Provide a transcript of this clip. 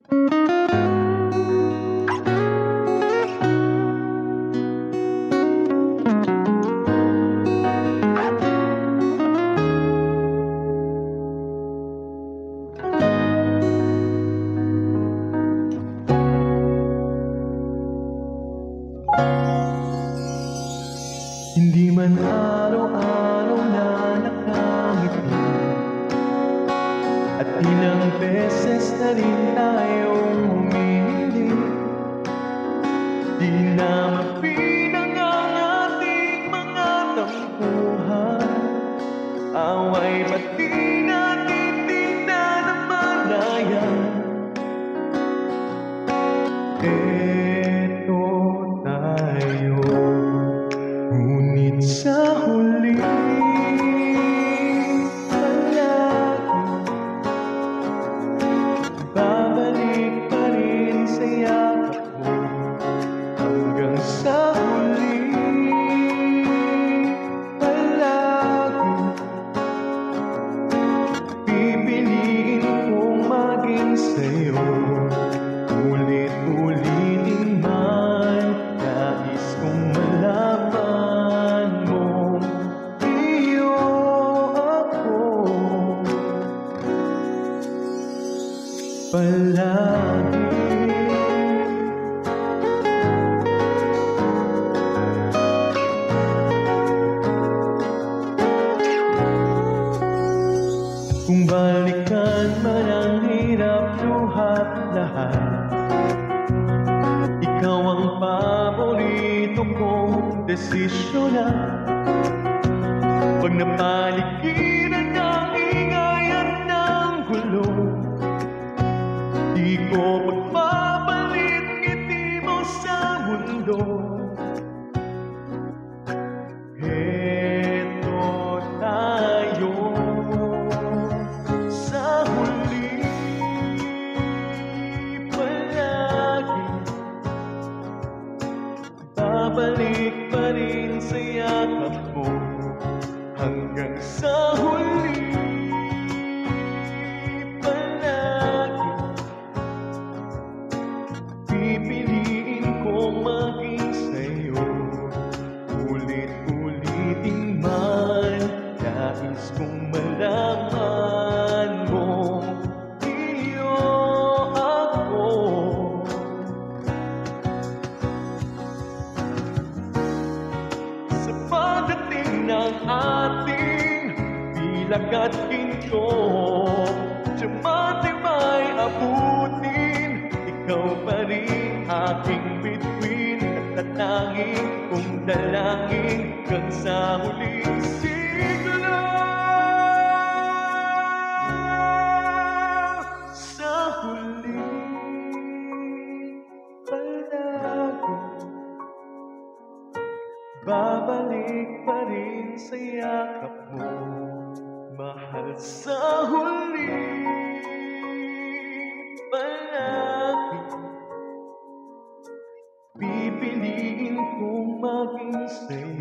Hindi man araw-araw na nakangiti, at ilang beses na rin tayong humindi. Di na mabilang ang ating mga tampuhan, away pati natin di na namalayan. Eto tayo, ngunit sa huli palagi babalik pa rin sa yakap mo. Hanggang sa huli palagi pipiliin kong maging sa'yo. Ulit-ulitin man, nais kong malaman mo, iyo ako palagi. Kung balikan man ang hirap, luhat lahat, ikaw ang paborito kong desisyonan. Pag napaligiran ng ingay at ng gulo, di ko magpapalit ngiti mo sa mundo. Heto tayo sa huli palagi, babalik pa rin sa yakap mo. Hanggang sa huli palagi pipiliin kong maging sa'yo. Ulit-ulitin man, nais kong malaman mo, iyo ako sa pagdating ng ating bilag at ginto. Diyan matibay abutin, ikaw pa rin aking bituin, natatanging kong dalangin hanggang sa huling sigla. Sa huli palagi babalik pa rin sa yakap mo, mahal. Sa huli palagi pipiliin kong maging sa'yo.